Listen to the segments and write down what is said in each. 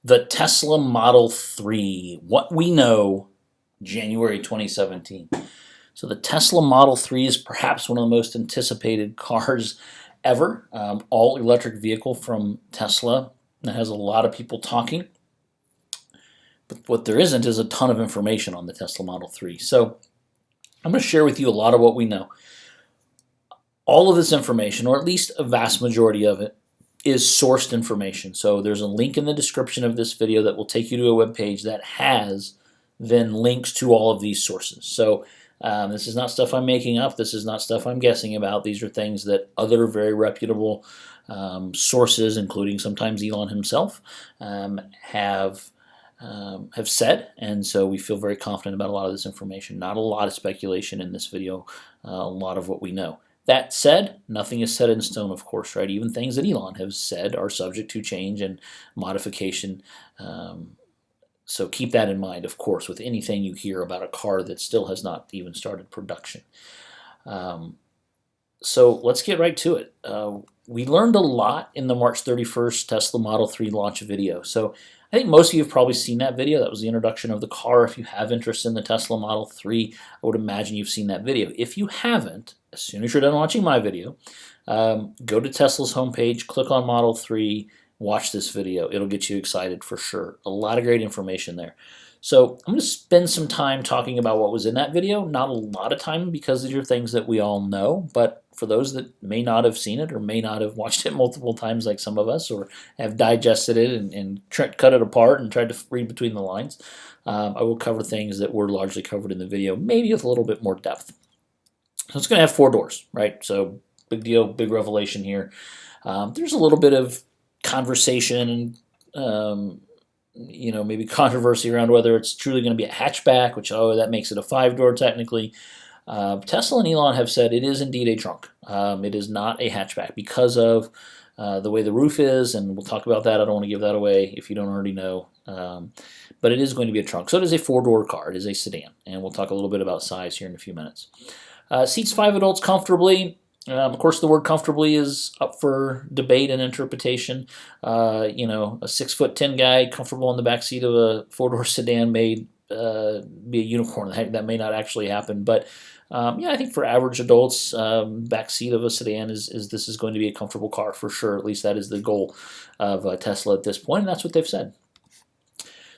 The Tesla Model 3, what we know, January 2017. So the Tesla Model 3 is perhaps one of the most anticipated cars ever. All electric vehicle from Tesla that has a lot of people talking. But what there isn't is a ton of information on the Tesla Model 3. So I'm going to share with you a lot of what we know. All of this information, or at least a vast majority of it, is sourced information. So there's a link in the description of this video that will take you to a web page that has then links to all of these sources. So this is not stuff I'm making up. This is not stuff I'm guessing about. These are things that other very reputable sources, including sometimes Elon himself, have said, and so we feel very confident about a lot of this information. Not a lot of speculation in this video, a lot of what we know. That said, nothing is set in stone, of course, right? Even things that Elon has said are subject to change and modification. So keep that in mind, of course, with anything you hear about a car that still has not even started production. So let's get right to it. We learned a lot in the March 31st Tesla Model 3 launch video. So I think most of you have probably seen that video. That was the introduction of the car. If you have interest in the Tesla Model 3, I would imagine you've seen that video. If you haven't, as soon as you're done watching my video, go to Tesla's homepage, click on Model 3, watch this video. It'll get you excited for sure. A lot of great information there. So I'm going to spend some time talking about what was in that video. Not a lot of time because these are things that we all know, but for those that may not have seen it or may not have watched it multiple times like some of us, or have digested it and cut it apart and tried to read between the lines, I will cover things that were largely covered in the video, maybe with a little bit more depth. So it's going to have 4 doors, right? So big deal, big revelation here. There's a little bit of conversation and maybe controversy around whether it's truly going to be a hatchback, which, that makes it a 5-door technically. Tesla and Elon have said it is indeed a trunk. It is not a hatchback because of the way the roof is, and we'll talk about that. I don't want to give that away if you don't already know. But it is going to be a trunk. So it is a 4-door car. It is a sedan, and we'll talk a little bit about size here in a few minutes. Seats 5 adults comfortably. Of course, the word comfortably is up for debate and interpretation. A 6'10" guy comfortable in the back seat of a 4-door sedan may be a unicorn. That may not actually happen, but I think for average adults, back seat of a sedan this is going to be a comfortable car for sure. At least that is the goal of Tesla at this point, and that's what they've said.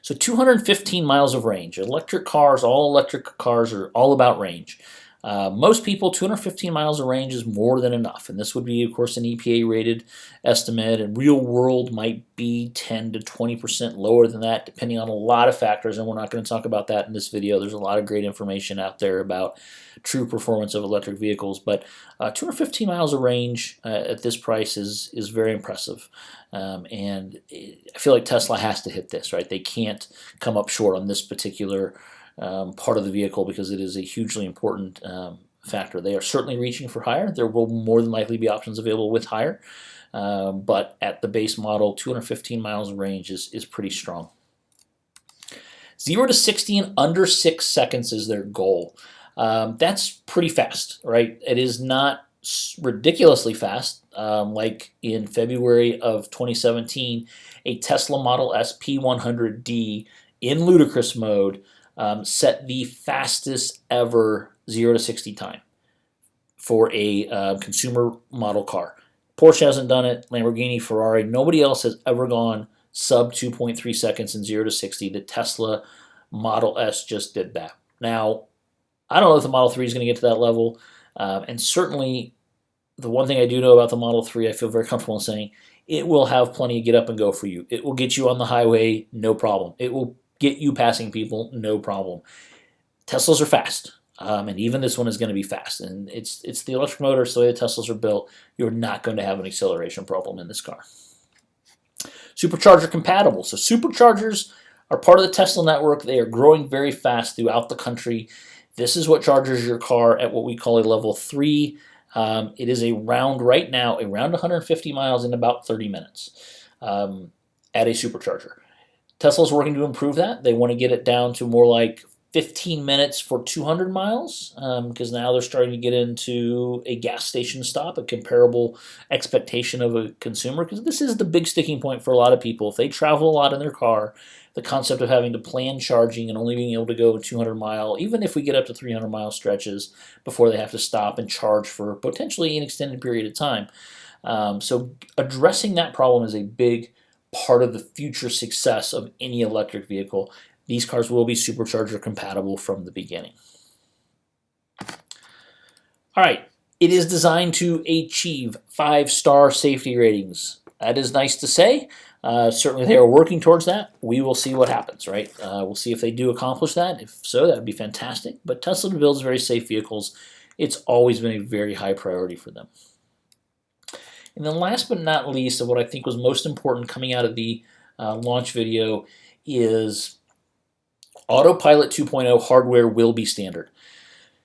So 215 miles of range. Electric cars, all electric cars are all about range. Most people, 215 miles of range is more than enough, and this would be, of course, an EPA-rated estimate, and real world might be 10 to 20% lower than that, depending on a lot of factors, and we're not going to talk about that in this video. There's a lot of great information out there about true performance of electric vehicles, but 215 miles of range at this price is very impressive, and I feel like Tesla has to hit this, right? They can't come up short on this particular part of the vehicle because it is a hugely important factor. They are certainly reaching for higher. There will more than likely be options available with higher, but at the base model, 215 miles of range is pretty strong. 0 to 60 in under 6 seconds is their goal. That's pretty fast, right? It is not ridiculously fast. Like in February of 2017, a Tesla Model S P100D in Ludicrous Mode set the fastest ever 0 to 60 time for a consumer model car. Porsche hasn't done it, Lamborghini, Ferrari, nobody else has ever gone sub 2.3 seconds in 0 to 60. The Tesla Model S just did that. Now, I don't know if the Model 3 is going to get to that level, and certainly the one thing I do know about the Model 3, I feel very comfortable in saying, it will have plenty of get up and go for you. It will get you on the highway, no problem. It will get you passing people, no problem. Teslas are fast, and even this one is going to be fast. And it's the electric motor, so the way the Teslas are built, you're not going to have an acceleration problem in this car. Supercharger compatible. So superchargers are part of the Tesla network. They are growing very fast throughout the country. This is what charges your car at what we call a level 3. It is right now around 150 miles in about 30 minutes at a supercharger. Tesla's working to improve that. They want to get it down to more like 15 minutes for 200 miles, because now they're starting to get into a gas station stop, a comparable expectation of a consumer, because this is the big sticking point for a lot of people. If they travel a lot in their car, the concept of having to plan charging and only being able to go 200 mile, even if we get up to 300 mile stretches before they have to stop and charge for potentially an extended period of time. So addressing that problem is a big part of the future success of any electric vehicle. These cars will be supercharger compatible from the beginning. All right, it is designed to achieve 5-star safety ratings. That is nice to say. Certainly they are working towards that. We will see what happens, right? We'll see if they do accomplish that. If so, that would be fantastic. But Tesla builds very safe vehicles. It's always been a very high priority for them. And then last but not least, of what I think was most important coming out of the launch video is Autopilot 2.0 hardware will be standard.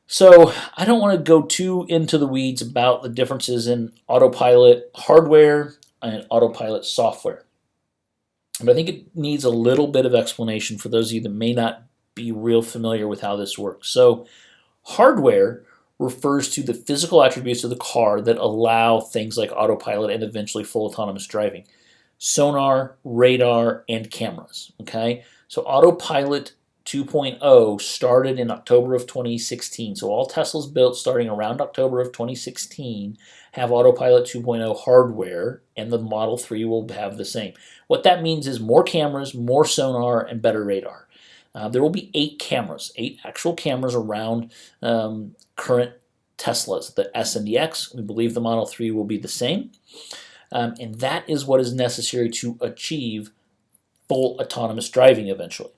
So I don't want to go too into the weeds about the differences in Autopilot hardware and Autopilot software. But I think it needs a little bit of explanation for those of you that may not be real familiar with how this works. So hardware refers to the physical attributes of the car that allow things like autopilot and eventually full autonomous driving. Sonar, radar, and cameras. Okay, so Autopilot 2.0 started in October of 2016. So all Teslas built starting around October of 2016 have Autopilot 2.0 hardware, and the Model 3 will have the same. What that means is more cameras, more sonar, and better radar. There will be 8 cameras, 8 actual cameras around current Teslas. The S and the X, we believe the Model 3 will be the same. And that is what is necessary to achieve full autonomous driving eventually.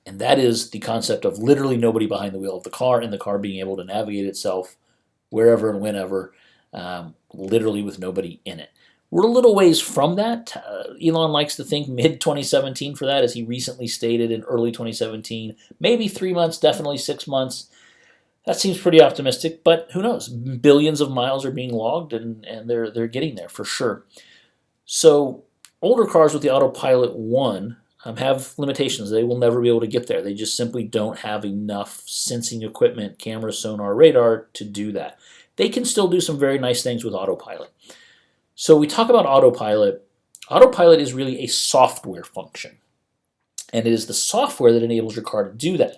And that is the concept of literally nobody behind the wheel of the car and the car being able to navigate itself wherever and whenever, literally with nobody in it. We're a little ways from that. Elon likes to think mid-2017 for that, as he recently stated in early 2017. Maybe 3 months, definitely 6 months. That seems pretty optimistic, but who knows? Billions of miles are being logged, and they're getting there for sure. So older cars with the Autopilot 1 have limitations. They will never be able to get there. They just simply don't have enough sensing equipment, camera, sonar, radar to do that. They can still do some very nice things with Autopilot. So we talk about Autopilot. Autopilot is really a software function, and it is the software that enables your car to do that.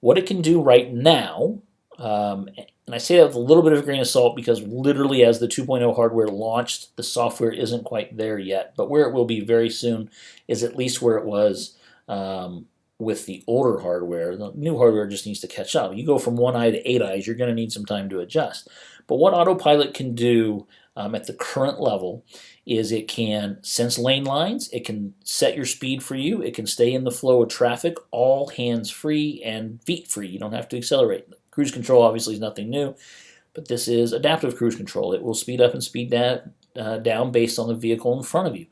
What it can do right now, and I say that with a little bit of a grain of salt because literally as the 2.0 hardware launched, the software isn't quite there yet. But where it will be very soon is at least where it was with the older hardware. The new hardware just needs to catch up. You go from 1 eye to 8 eyes, you're going to need some time to adjust. But what Autopilot can do at the current level is it can sense lane lines, it can set your speed for you, it can stay in the flow of traffic, all hands-free and feet-free. You don't have to accelerate. Cruise control obviously is nothing new, but this is adaptive cruise control. It will speed up and speed down based on the vehicle in front of you.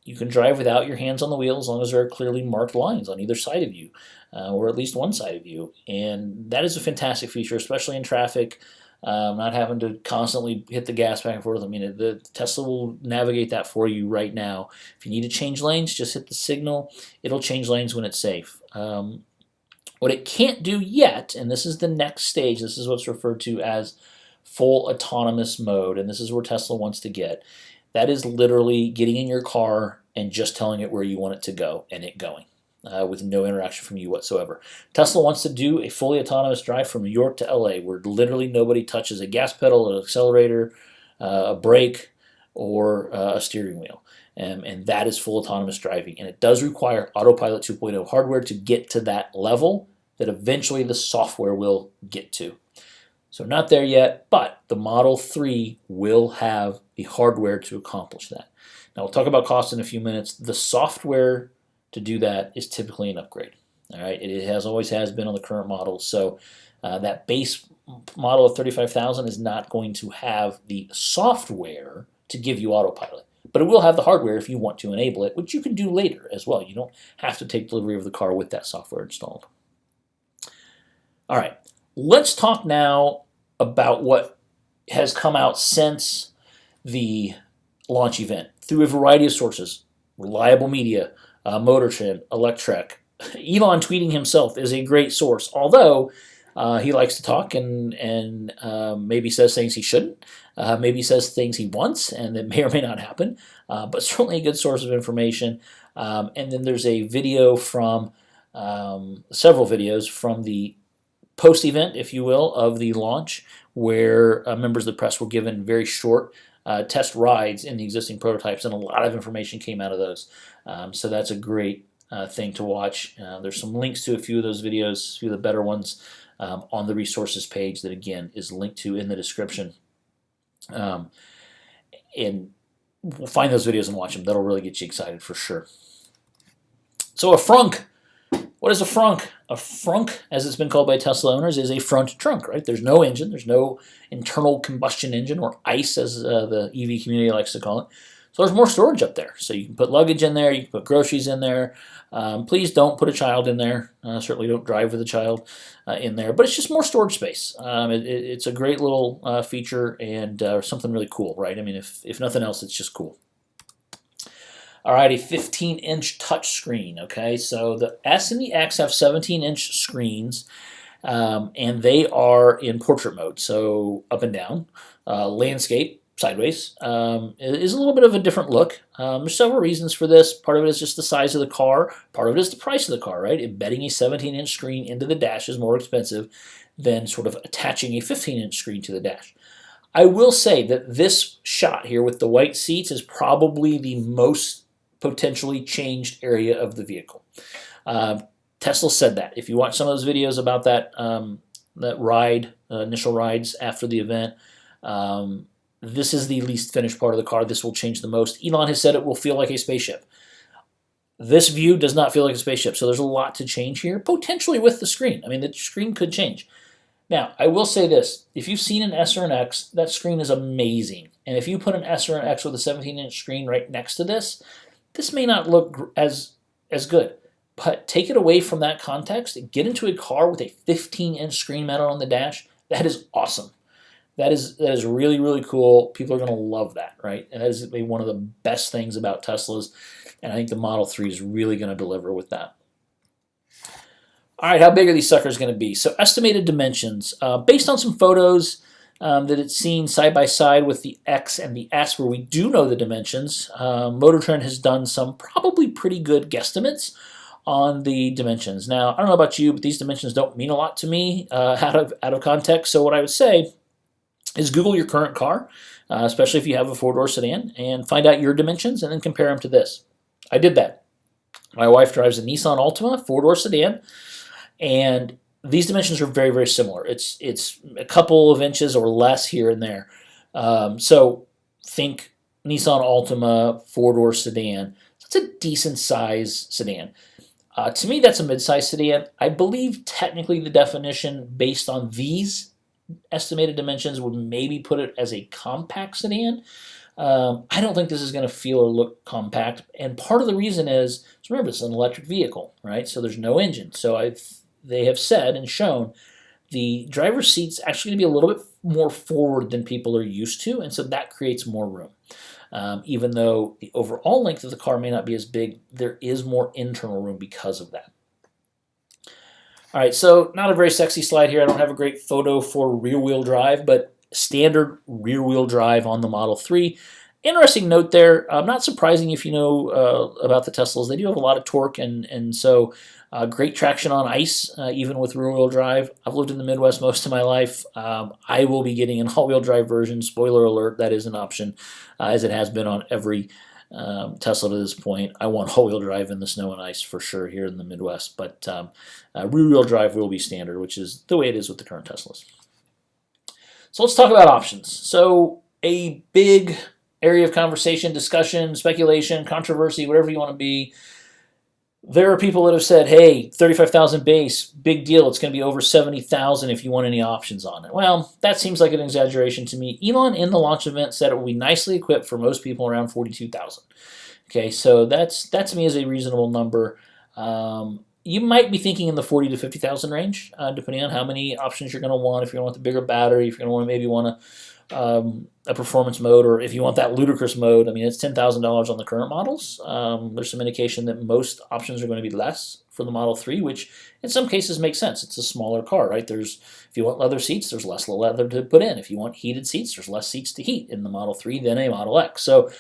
You can drive without your hands on the wheel as long as there are clearly marked lines on either side of you, or at least one side of you. And that is a fantastic feature, especially in traffic. Not having to constantly hit the gas back and forth. I mean, the Tesla will navigate that for you right now. If you need to change lanes, just hit the signal. It'll change lanes when it's safe. What it can't do yet, and this is the next stage, this is what's referred to as full autonomous mode, and this is where Tesla wants to get. That is literally getting in your car and just telling it where you want it to go and it going. With no interaction from you whatsoever. Tesla wants to do a fully autonomous drive from New York to LA where literally nobody touches a gas pedal, an accelerator, a brake, or a steering wheel. And that is full autonomous driving. And it does require Autopilot 2.0 hardware to get to that level that eventually the software will get to. So not there yet, but the Model 3 will have the hardware to accomplish that. Now we'll talk about cost in a few minutes. The software to do that is typically an upgrade. All right, it always has been on the current models. So that base model of $35,000 is not going to have the software to give you Autopilot, but it will have the hardware if you want to enable it, which you can do later as well. You don't have to take delivery of the car with that software installed. All right, let's talk now about what has come out since the launch event through a variety of sources: reliable media, Motor Trend, Electrek, Elon tweeting himself is a great source, although he likes to talk and maybe says things he shouldn't. Maybe says things he wants and that may or may not happen, but certainly a good source of information. And then there's a video from several videos from the post-event, if you will, of the launch, where members of the press were given very short test rides in the existing prototypes, and a lot of information came out of those. So that's a great thing to watch. There's some links to a few of those videos, a few of the better ones, on the resources page that, again, is linked to in the description. And we'll find those videos and watch them. That'll really get you excited for sure. So a frunk. What is a frunk? A frunk, as it's been called by Tesla owners, is a front trunk, right? There's no engine. There's no internal combustion engine, or ICE, as the EV community likes to call it. So there's more storage up there. So you can put luggage in there. You can put groceries in there. Please don't put a child in there. Certainly don't drive with a child in there. But it's just more storage space. It's a great little feature and something really cool, right? I mean, if nothing else, it's just cool. All right, a 15-inch touchscreen, okay? So the S and the X have 17-inch screens, and they are in portrait mode, so up and down. Landscape, sideways, is a little bit of a different look. There's several reasons for this. Part of it is just the size of the car. Part of it is the price of the car, right? Embedding a 17-inch screen into the dash is more expensive than sort of attaching a 15-inch screen to the dash. I will say that this shot here with the white seats is probably the most potentially changed area of the vehicle. Tesla said that. If you watch some of those videos about that that ride, initial rides after the event, this is the least finished part of the car. This will change the most. Elon has said it will feel like a spaceship. This view does not feel like a spaceship, so there's a lot to change here, potentially with the screen. I mean, the screen could change. Now, I will say this. If you've seen an S or an X, that screen is amazing. And if you put an S or an X with a 17-inch screen right next to this, this may not look as good, but take it away from that context and get into a car with a 15-inch screen mounted on the dash. That is awesome. That is really, really cool. People are going to love that, right? And that is one of the best things about Teslas, and I think the Model 3 is really going to deliver with that. All right, how big are these suckers going to be? So estimated dimensions, based on some photos that it's seen side by side with the X and the S, where we do know the dimensions. Motor Trend has done some probably pretty good guesstimates on the dimensions. Now, I don't know about you, but these dimensions don't mean a lot to me out of context. So what I would say is Google your current car, especially if you have a four-door sedan, and find out your dimensions and then compare them to this. I did that. My wife drives a Nissan Altima four-door sedan, and these dimensions are very, very similar. It's a couple of inches or less here and there. So think Nissan Altima four-door sedan. It's a decent size sedan. To me, that's a mid-size sedan. I believe technically the definition based on these estimated dimensions would maybe put it as a compact sedan. I don't think this is going to feel or look compact. And part of the reason is, remember, it's an electric vehicle, right? So there's no engine. So they have said and shown the driver's seat's actually going to be a little bit more forward than people are used to, and so that creates more room. Even though the overall length of the car may not be as big, there is more internal room because of that. All right, so not a very sexy slide here. I don't have a great photo for rear-wheel drive, but standard rear-wheel drive on the Model 3. Interesting note there, not surprising if you know about the Teslas. They do have a lot of torque, and so great traction on ice, even with rear-wheel drive. I've lived in the Midwest most of my life. I will be getting an all-wheel drive version. Spoiler alert, that is an option, as it has been on every Tesla to this point. I want all-wheel drive in the snow and ice for sure here in the Midwest, but rear-wheel drive will be standard, which is the way it is with the current Teslas. So let's talk about options. So a big area of conversation, discussion, speculation, controversy, whatever you want to be. There are people that have said, hey, 35,000 base, big deal. It's going to be over 70,000 if you want any options on it. Well, that seems like an exaggeration to me. Elon in the launch event said it will be nicely equipped for most people around 42,000. Okay, so that to me is a reasonable number. You might be thinking in the 40 to 50,000 range, depending on how many options you're going to want. If you're going to want the bigger battery, if you're going to maybe want to a performance mode, or if you want that ludicrous mode, I mean, it's $10,000 on the current models. There's some indication that most options are going to be less for the Model 3, which in some cases makes sense. It's a smaller car, right? If you want leather seats, there's less leather to put in. If you want heated seats, there's less seats to heat in the Model 3 than a Model X. So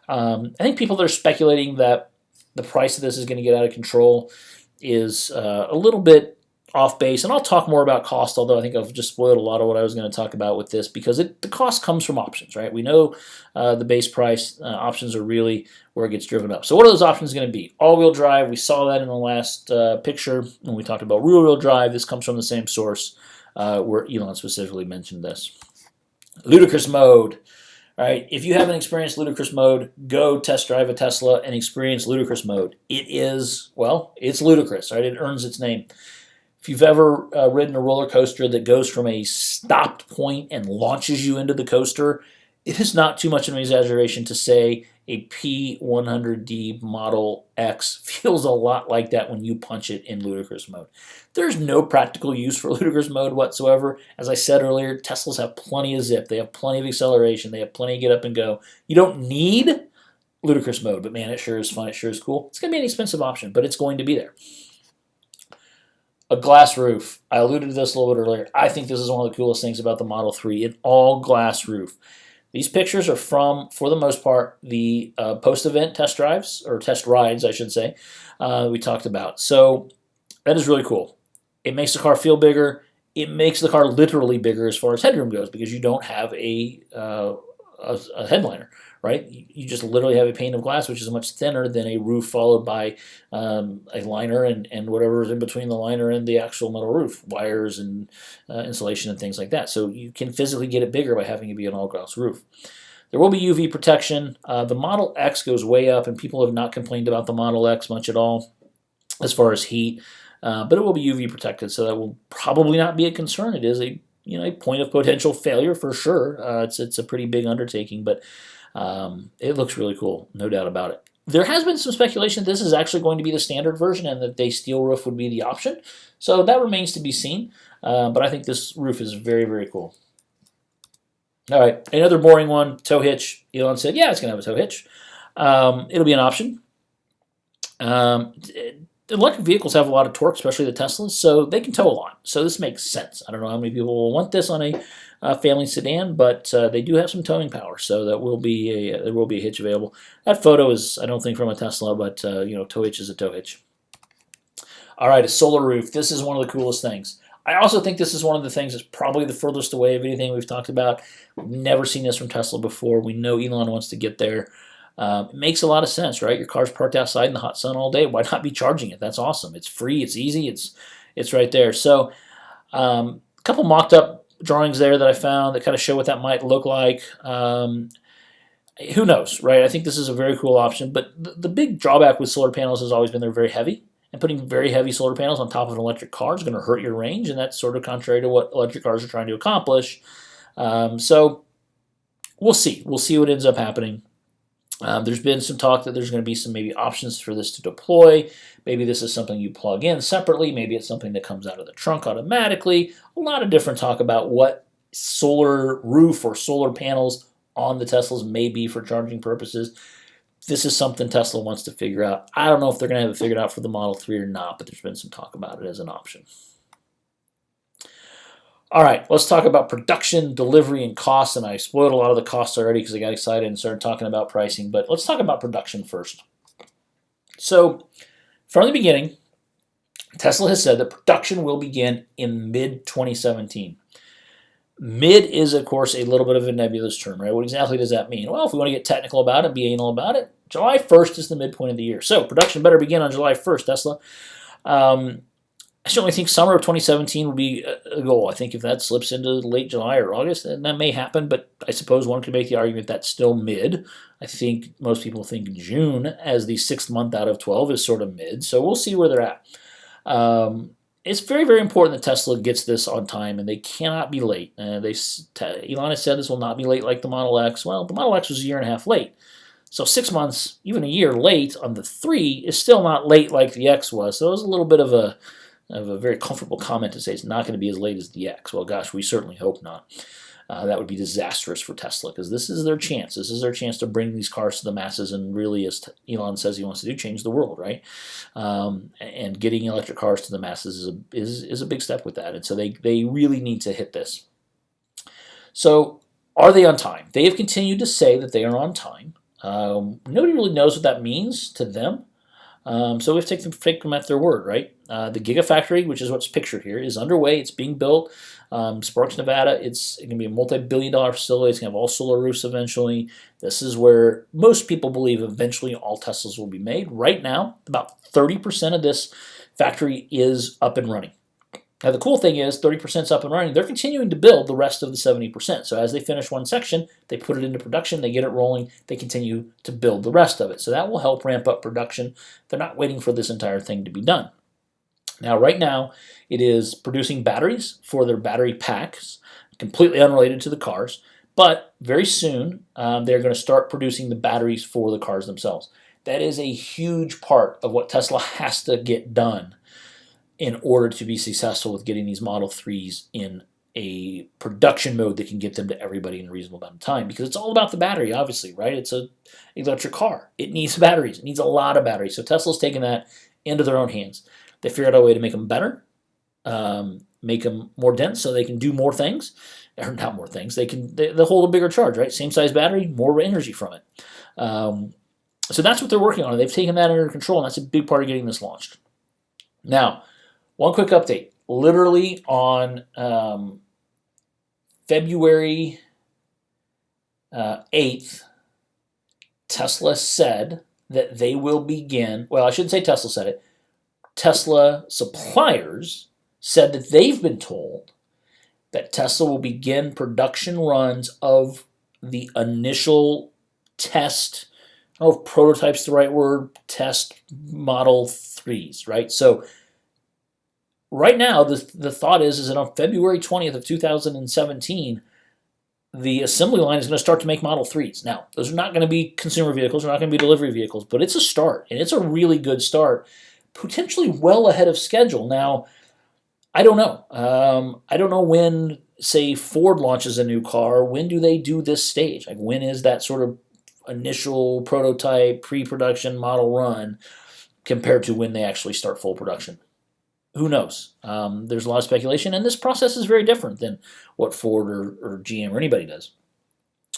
I think people that are speculating that the price of this is going to get out of control is a little bit off base, and I'll talk more about cost, although I think I've just spoiled a lot of what I was going to talk about with this, because the cost comes from options, right? We know the base price, options are really where it gets driven up. So what are those options going to be? All-wheel drive, we saw that in the last picture when we talked about rear-wheel drive. This comes from the same source where Elon specifically mentioned this. Ludicrous mode. All right, if you haven't experienced Ludicrous Mode, go test drive a Tesla and experience Ludicrous Mode. It is, well, it's ludicrous, right? It earns its name. If you've ever ridden a roller coaster that goes from a stopped point and launches you into the coaster, it is not too much of an exaggeration to say a P100D Model X feels a lot like that when you punch it in Ludicrous Mode. There's no practical use for Ludicrous Mode whatsoever. As I said earlier, Teslas have plenty of zip. They have plenty of acceleration. They have plenty of get up and go. You don't need Ludicrous Mode, but man, it sure is fun. It sure is cool. It's going to be an expensive option, but it's going to be there. A glass roof. I alluded to this a little bit earlier. I think this is one of the coolest things about the Model 3, an all-glass roof. These pictures are from, for the most part, the post-event test drives, or test rides, I should say, we talked about. So that is really cool. It makes the car feel bigger. It makes the car literally bigger as far as headroom goes, because you don't have a headliner, right? You just literally have a pane of glass, which is much thinner than a roof followed by a liner and whatever is in between the liner and the actual metal roof, wires and insulation and things like that. So you can physically get it bigger by having it be an all-glass roof. There will be UV protection. The Model X goes way up, and people have not complained about the Model X much at all as far as heat, but it will be UV protected, so that will probably not be a concern. It is a point of potential failure for sure. It's a pretty big undertaking, but it looks really cool, no doubt about it. There has been some speculation that this is actually going to be the standard version and that a steel roof would be the option. So that remains to be seen, but I think this roof is very, very cool. All right, another boring one, tow hitch. Elon said, yeah, it's going to have a tow hitch. It'll be an option. Electric vehicles have a lot of torque, especially the Teslas, so they can tow a lot. So this makes sense. I don't know how many people will want this on a family sedan, but they do have some towing power, so there will be a hitch available. That photo is, I don't think, from a Tesla, but tow hitch is a tow hitch. All right, a solar roof. This is one of the coolest things. I also think this is one of the things that's probably the furthest away of anything we've talked about. We've never seen this from Tesla before. We know Elon wants to get there. It makes a lot of sense, right? Your car's parked outside in the hot sun all day. Why not be charging it? That's awesome. It's free. It's easy. It's right there. So a couple mocked up drawings there that I found that kind of show what that might look like. Who knows, right? I think this is a very cool option. But the big drawback with solar panels has always been they're very heavy. And putting very heavy solar panels on top of an electric car is going to hurt your range. And that's sort of contrary to what electric cars are trying to accomplish. So we'll see. We'll see what ends up happening. There's been some talk that there's going to be some maybe options for this to deploy. Maybe this is something you plug in separately. Maybe it's something that comes out of the trunk automatically. A lot of different talk about what solar roof or solar panels on the Teslas may be for charging purposes. This is something Tesla wants to figure out. I don't know if they're going to have it figured out for the Model 3 or not, but there's been some talk about it as an option. All right, let's talk about production, delivery, and costs. And I spoiled a lot of the costs already because I got excited and started talking about pricing. But let's talk about production first. So from the beginning, Tesla has said that production will begin in mid-2017. Mid is, of course, a little bit of a nebulous term, right? What exactly does that mean? Well, if we want to get technical about it, be anal about it, July 1st is the midpoint of the year. So production better begin on July 1st, Tesla. I certainly think summer of 2017 will be a goal. I think if that slips into late July or August, then that may happen, but I suppose one could make the argument that's still mid. I think most people think June as the 6th month out of 12 is sort of mid, so we'll see where they're at. It's very, very important that Tesla gets this on time, and they cannot be late. Elon has said this will not be late like the Model X. Well, the Model X was a year and a half late. So 6 months, even a year late on the 3 is still not late like the X was. So it was a little bit of a very comfortable comment to say it's not going to be as late as the X. Well, gosh, we certainly hope not. that would be disastrous for Tesla, because this is their chance. This is their chance to bring these cars to the masses and really, as Elon says he wants to do, change the world, right? And getting electric cars to the masses is a big step with that. And so they really need to hit this. So are they on time? They have continued to say that they are on time. Nobody really knows what that means to them. So we have to take them at their word, right? The Gigafactory, which is what's pictured here, is underway. It's being built. Sparks, Nevada, it's going to be a multi-billion-dollar facility. It's going to have all solar roofs eventually. This is where most people believe eventually all Teslas will be made. Right now, about 30% of this factory is up and running. Now, the cool thing is 30% is up and running. They're continuing to build the rest of the 70%. So as they finish one section, they put it into production, they get it rolling, they continue to build the rest of it. So that will help ramp up production. They're not waiting for this entire thing to be done. Now, right now, it is producing batteries for their battery packs, completely unrelated to the cars. But very soon, they're going to start producing the batteries for the cars themselves. That is a huge part of what Tesla has to get done in order to be successful with getting these Model 3s in a production mode that can get them to everybody in a reasonable amount of time. Because it's all about the battery, obviously, right? It's an electric car. It needs batteries. It needs a lot of batteries. So Tesla's taking that into their own hands. They figured out a way to make them better, make them more dense so they can do more things. Or not more things. They hold a bigger charge, right? Same size battery, more energy from it. So that's what they're working on. They've taken that under control, and that's a big part of getting this launched. Now, one quick update. Literally on February 8th, Tesla said that they will begin, well, I shouldn't say Tesla said it, Tesla suppliers said that they've been told that Tesla will begin production runs of the initial test, I don't know if prototype's the right word, test Model 3s, right? So right now, the thought is that on February 20th of 2017, the assembly line is going to start to make Model 3s. Now, those are not going to be consumer vehicles, they're not going to be delivery vehicles, but it's a start, and it's a really good start, potentially well ahead of schedule. Now, I don't know. I don't know when, say, Ford launches a new car. When do they do this stage? Like, when is that sort of initial prototype, pre-production model run compared to when they actually start full production? Who knows? There's a lot of speculation, and this process is very different than what Ford or GM or anybody does,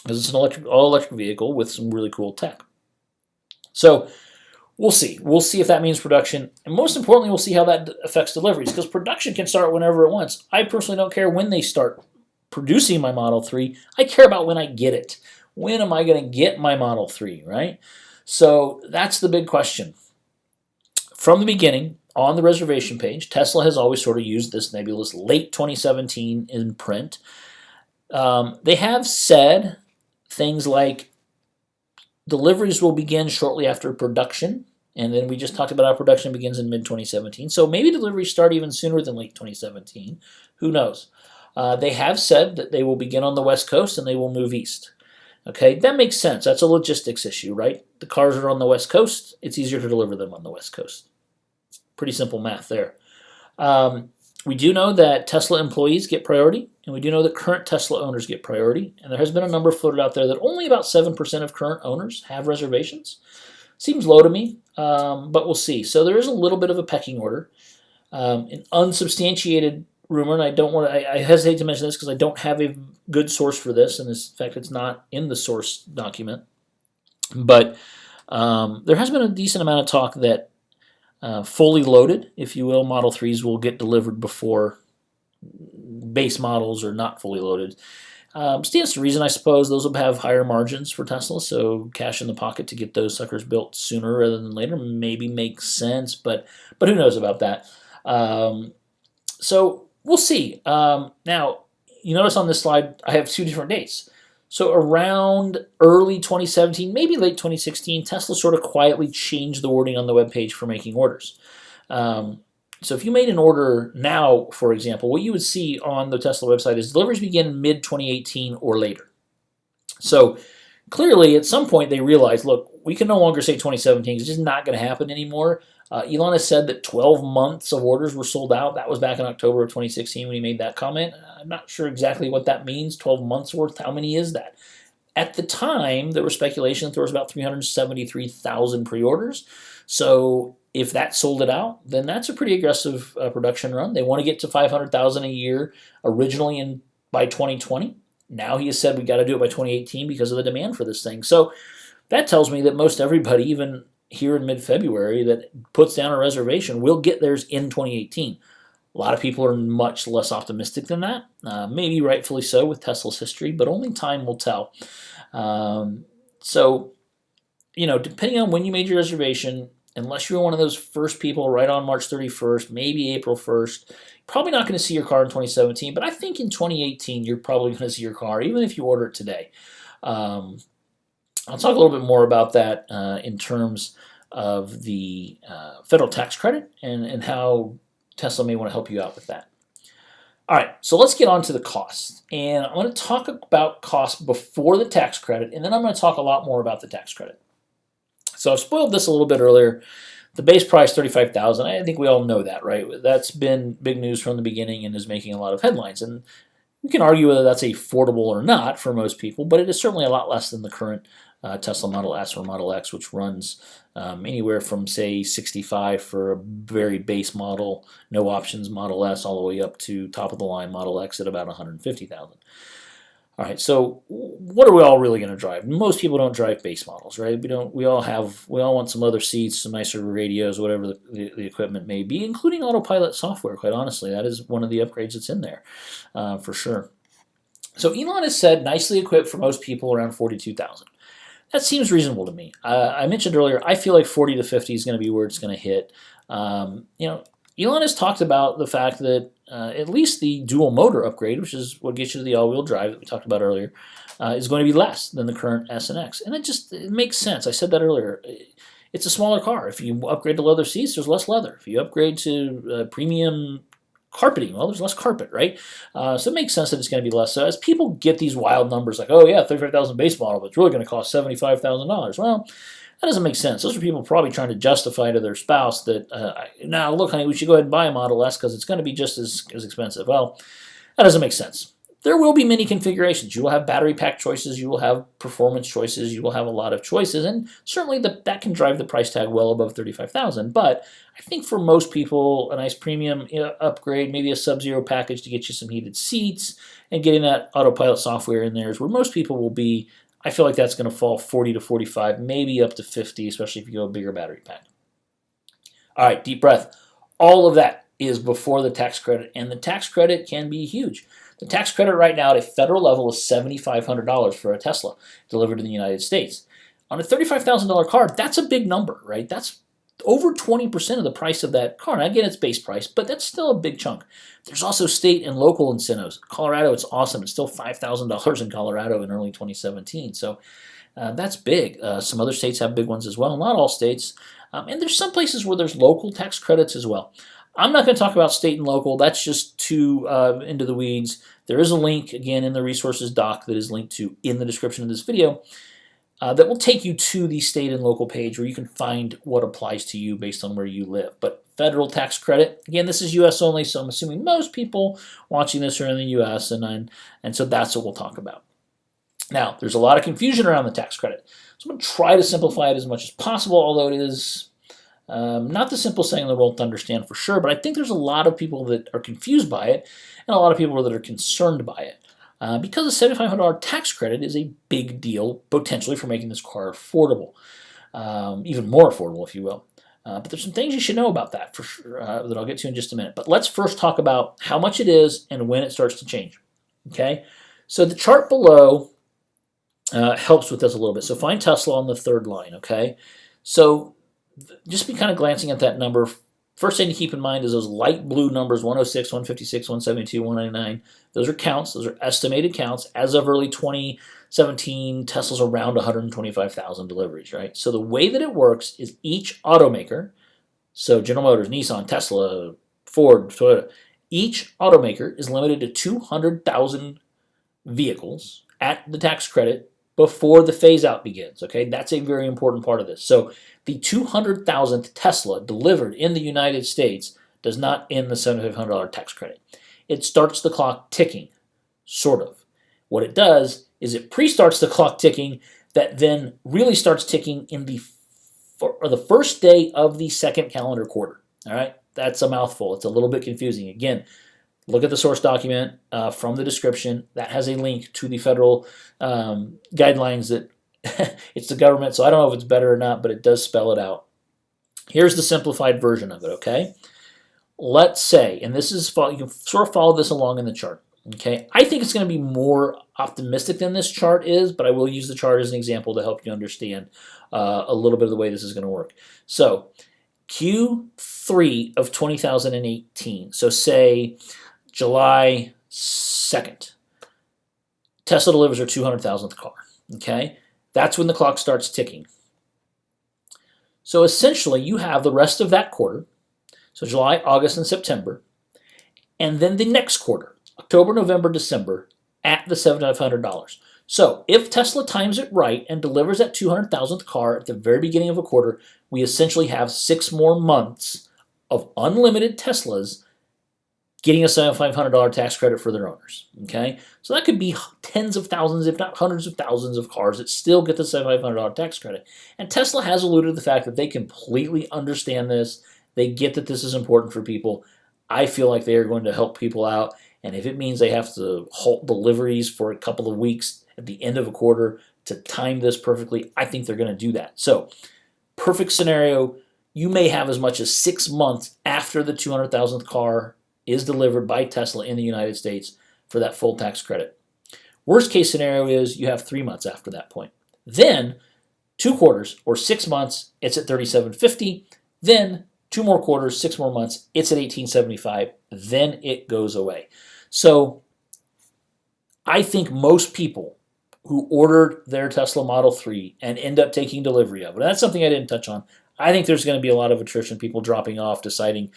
because it's an all-electric vehicle with some really cool tech. So we'll see. We'll see if that means production, and most importantly, we'll see how that affects deliveries, because production can start whenever it wants. I personally don't care when they start producing my Model 3. I care about when I get it. When am I going to get my Model 3, right? So that's the big question. From the beginning, on the reservation page, Tesla has always sort of used this nebulous late 2017 imprint. They have said things like deliveries will begin shortly after production, and then we just talked about how production begins in mid-2017. So maybe deliveries start even sooner than late 2017. Who knows? They have said that they will begin on the West Coast and they will move east. Okay, that makes sense. That's a logistics issue, right? The cars are on the West Coast. It's easier to deliver them on the West Coast. Pretty simple math there. We do know that Tesla employees get priority, and we do know that current Tesla owners get priority. And there has been a number floated out there that only about 7% of current owners have reservations. Seems low to me, but we'll see. So there is a little bit of a pecking order. An unsubstantiated rumor, and I hesitate to mention this because I don't have a good source for this, and in fact it's not in the source document. But there has been a decent amount of talk that fully loaded, if you will, Model 3s will get delivered before base models are not fully loaded. Stands to reason, I suppose. Those will have higher margins for Tesla, so cash in the pocket to get those suckers built sooner rather than later maybe makes sense, but who knows about that. So we'll see. Now, you notice on this slide I have two different dates. So around early 2017, maybe late 2016, Tesla sort of quietly changed the wording on the webpage for making orders. So if you made an order now, for example, what you would see on the Tesla website is deliveries begin mid-2018 or later. So Clearly, at some point, they realized, look, we can no longer say 2017. It's just not going to happen anymore. Elon has said that 12 months of orders were sold out. That was back in October of 2016 when he made that comment. I'm not sure exactly what that means. 12 months worth, how many is that? At the time, there was speculation that there was about 373,000 pre-orders. So if that sold it out, then that's a pretty aggressive production run. They want to get to 500,000 a year originally by 2020. Now he has said we got to do it by 2018 because of the demand for this thing. So that tells me that most everybody, even here in mid-February, that puts down a reservation will get theirs in 2018. A lot of people are much less optimistic than that, maybe rightfully so with Tesla's history, but only time will tell. So, depending on when you made your reservation, unless you're one of those first people right on March 31st, maybe April 1st, probably not going to see your car in 2017, but I think in 2018 you're probably going to see your car, even if you order it today. I'll talk a little bit more about that in terms of the federal tax credit and how Tesla may want to help you out with that. All right, so let's get on to the costs. And I'm going to talk about costs before the tax credit, and then I'm going to talk a lot more about the tax credit. So I've spoiled this a little bit earlier. The base price, $35,000. I think we all know that, right? That's been big news from the beginning and is making a lot of headlines. And we can argue whether that's affordable or not for most people, but it is certainly a lot less than the current Tesla Model S or Model X, which runs anywhere from, say, $65,000 for a very base model, no options Model S, all the way up to top-of-the-line Model X at about $150,000. All right, so what are we all really going to drive? Most people don't drive base models, right? We all want some other seats, some nicer radios, whatever the equipment may be, including Autopilot software. Quite honestly, that is one of the upgrades that's in there, for sure. So Elon has said nicely equipped for most people around $42,000. That seems reasonable to me. I mentioned earlier, I feel like 40 to 50 is going to be where it's going to hit. Elon has talked about the fact that at least the dual motor upgrade, which is what gets you to the all-wheel drive that we talked about earlier, is going to be less than the current S and X. And it makes sense. I said that earlier. It's a smaller car. If you upgrade to leather seats, there's less leather. If you upgrade to premium carpeting, well, there's less carpet, right? So it makes sense that it's going to be less. So as people get these wild numbers like, oh yeah, $35,000 base model, but it's really going to cost $75,000. Well, that doesn't make sense. Those are people probably trying to justify to their spouse that, now look, honey, we should go ahead and buy a Model S because it's going to be just as expensive. Well, that doesn't make sense. There will be many configurations. You will have battery pack choices. You will have performance choices. You will have a lot of choices. And certainly that can drive the price tag well above $35,000. But I think for most people, a nice premium upgrade, maybe a Sub-Zero package to get you some heated seats and getting that Autopilot software in there is where most people will be. I feel like that's going to fall 40 to 45, maybe up to 50, especially if you go a bigger battery pack. All right, deep breath. All of that is before the tax credit, and the tax credit can be huge. The tax credit right now at a federal level is $7,500 for a Tesla delivered in the United States. On a $35,000 car, that's a big number, right? That's over 20% of the price of that car. Now, again, it's base price, but that's still a big chunk. There's also state and local incentives. Colorado, it's awesome. It's still $5,000 in Colorado in early 2017. So that's big. Some other states have big ones as well. Not all states. And there's some places where there's local tax credits as well. I'm not going to talk about state and local. That's just too into the weeds. There is a link, again, in the resources doc that is linked to in the description of this video that will take you to the state and local page where you can find what applies to you based on where you live. But federal tax credit, again, this is U.S. only, so I'm assuming most people watching this are in the U.S., and so that's what we'll talk about. Now, there's a lot of confusion around the tax credit, so I'm going to try to simplify it as much as possible, although it is not the simplest thing in the world to understand for sure, but I think there's a lot of people that are confused by it and a lot of people that are concerned by it. Because the $7,500 tax credit is a big deal potentially for making this car affordable, even more affordable, if you will. But there's some things you should know about that for sure that I'll get to in just a minute. But let's first talk about how much it is and when it starts to change. Okay, so the chart below helps with this a little bit. So find Tesla on the third line. Okay, so just be kind of glancing at that number. First thing to keep in mind is those light blue numbers, 106, 156, 172, 199. Those are counts. Those are estimated counts. As of early 2017, Tesla's around 125,000 deliveries, right? So the way that it works is each automaker, so General Motors, Nissan, Tesla, Ford, Toyota, each automaker is limited to 200,000 vehicles at the tax credit before the phase out begins. Okay, that's a very important part of this. So the 200,000th Tesla delivered in the United States does not end the $7,500 tax credit. It starts the clock ticking, sort of. What it does is it pre-starts the clock ticking that then really starts ticking in the first day of the second calendar quarter. All right, that's a mouthful. It's a little bit confusing. Again, look at the source document from the description. That has a link to the federal guidelines that it's the government, so I don't know if it's better or not, but it does spell it out. Here's the simplified version of it, okay? Let's say, and this is, you can sort of follow this along in the chart, okay? I think it's going to be more optimistic than this chart is, but I will use the chart as an example to help you understand a little bit of the way this is going to work. So Q3 of 2018, so say July 2nd, Tesla delivers her 200,000th car, okay? That's when the clock starts ticking. So essentially, you have the rest of that quarter, so July, August, and September, and then the next quarter, October, November, December, at the $7,500. So if Tesla times it right and delivers that 200,000th car at the very beginning of a quarter, we essentially have 6 more months of unlimited Teslas getting a $7,500 tax credit for their owners. Okay, so that could be tens of thousands, if not hundreds of thousands of cars that still get the $7,500 tax credit. And Tesla has alluded to the fact that they completely understand this. They get that this is important for people. I feel like they are going to help people out. And if it means they have to halt deliveries for a couple of weeks at the end of a quarter to time this perfectly, I think they're going to do that. So, perfect scenario, you may have as much as 6 months after the 200,000th car is delivered by Tesla in the United States for that full tax credit. Worst case scenario is you have 3 months after that point. Then 2 quarters or 6 months, it's at $3,750. Then 2 more quarters, 6 more months, it's at $1,875. Then it goes away. So I think most people who ordered their Tesla Model 3 and end up taking delivery of it, that's something I didn't touch on. I think there's going to be a lot of attrition, people dropping off, deciding,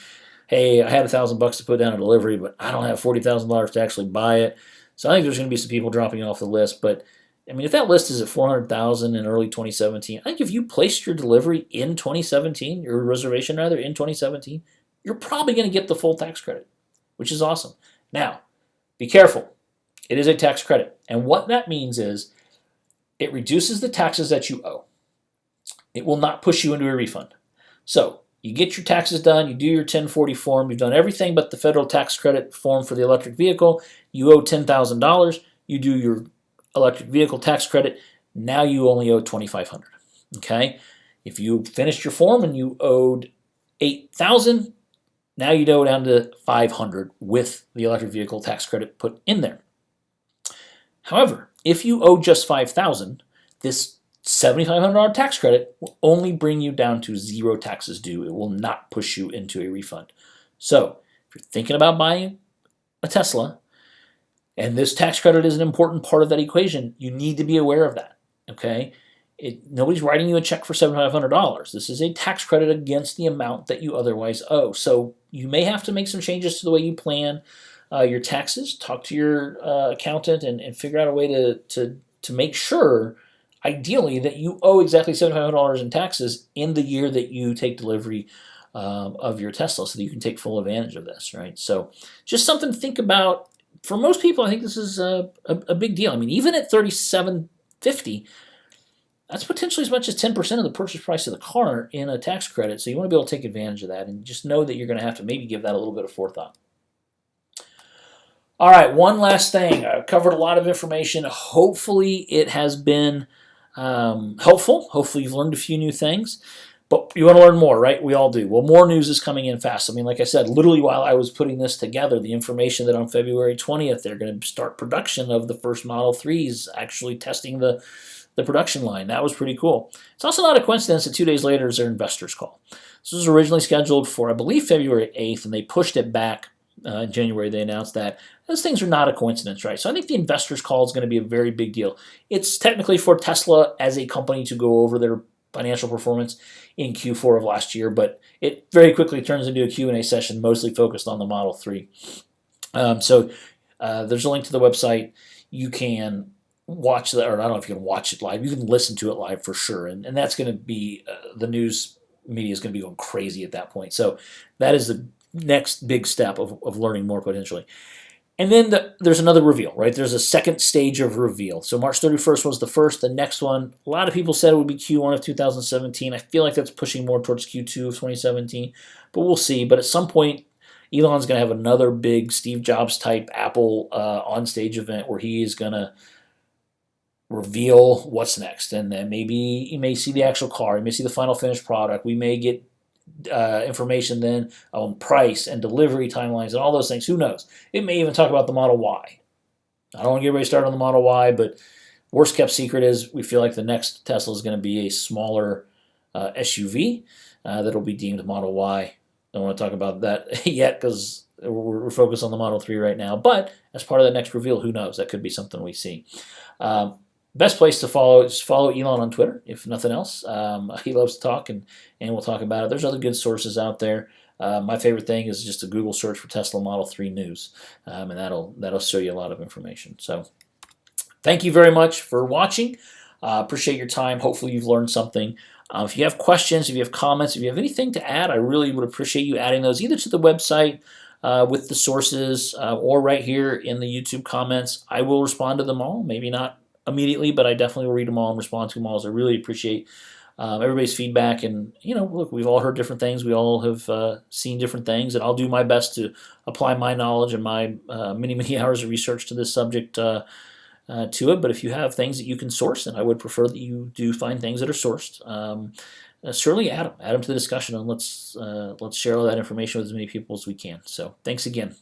hey, I had $1,000 to put down a delivery, but I don't have $40,000 to actually buy it. So I think there's going to be some people dropping off the list. But I mean, if that list is at 400,000 in early 2017, I think if you placed your delivery in 2017, your reservation rather, in 2017, you're probably going to get the full tax credit, which is awesome. Now, be careful. It is a tax credit. And what that means is it reduces the taxes that you owe. It will not push you into a refund. So you get your taxes done, you do your 1040 form, you've done everything but the federal tax credit form for the electric vehicle, you owe $10,000, you do your electric vehicle tax credit, now you only owe $2,500. Okay? If you finished your form and you owed $8,000, now you go down to $500 with the electric vehicle tax credit put in there. However, if you owe just $5,000, this $7,500 tax credit will only bring you down to 0 taxes due. It will not push you into a refund. So, if you're thinking about buying a Tesla, and this tax credit is an important part of that equation, you need to be aware of that. Okay? Nobody's writing you a check for $7,500. This is a tax credit against the amount that you otherwise owe. So, you may have to make some changes to the way you plan your taxes. Talk to your accountant and figure out a way to make sure, ideally, that you owe exactly $7,500 in taxes in the year that you take delivery of your Tesla, so that you can take full advantage of this, right? So just something to think about. For most people, I think this is a big deal. I mean, even at $3,750, that's potentially as much as 10% of the purchase price of the car in a tax credit, so you want to be able to take advantage of that, and just know that you're going to have to maybe give that a little bit of forethought. All right, one last thing. I've covered a lot of information. Hopefully it has been helpful. Hopefully you've learned a few new things. But you want to learn more, right? We all do. Well, more news is coming in fast. I mean, like I said, literally while I was putting this together, the information that on February 20th, they're going to start production of the first Model 3s, actually testing the production line. That was pretty cool. It's also not a coincidence that 2 days later is their investors call. This was originally scheduled for, I believe, February 8th, and they pushed it back in January. They announced that. Those things are not a coincidence, right? So I think the investors call is going to be a very big deal. It's technically for Tesla as a company to go over their financial performance in Q4 of last year, but it very quickly turns into a Q&A session mostly focused on the Model 3. So there's a link to the website. You can watch that, or I don't know if you can watch it live. You can listen to it live for sure, and that's going to be the news media is going to be going crazy at that point. So that is the next big step of learning more potentially. And then there's another reveal, right? There's a second stage of reveal. So March 31st was the first. The next one, a lot of people said it would be Q1 of 2017. I feel like that's pushing more towards Q2 of 2017, but we'll see. But at some point, Elon's going to have another big Steve Jobs type Apple on-stage event where he is going to reveal what's next. And then maybe you may see the actual car. You may see the final finished product. We may get information then on price and delivery timelines and all those things. Who knows? It may even talk about the Model Y. I don't want to get everybody started on the Model Y, but worst kept secret is we feel like the next Tesla is going to be a smaller SUV that'll be deemed Model Y. Don't want to talk about that yet because we're focused on the Model 3 right now. But as part of the next reveal, who knows? That could be something we see. Best place to follow is follow Elon on Twitter, if nothing else. He loves to talk, and we'll talk about it. There's other good sources out there. My favorite thing is just a Google search for Tesla Model 3 news, and that'll show you a lot of information. So thank you very much for watching. Appreciate your time. Hopefully you've learned something. If you have questions, if you have comments, if you have anything to add, I really would appreciate you adding those either to the website with the sources or right here in the YouTube comments. I will respond to them all. Maybe not immediately, but I definitely will read them all and respond to them all. So I really appreciate everybody's feedback. And, look, we've all heard different things. We all have seen different things. And I'll do my best to apply my knowledge and my many, many hours of research to this subject to it. But if you have things that you can source, and I would prefer that you do find things that are sourced, certainly add them to the discussion. And let's share all that information with as many people as we can. So thanks again.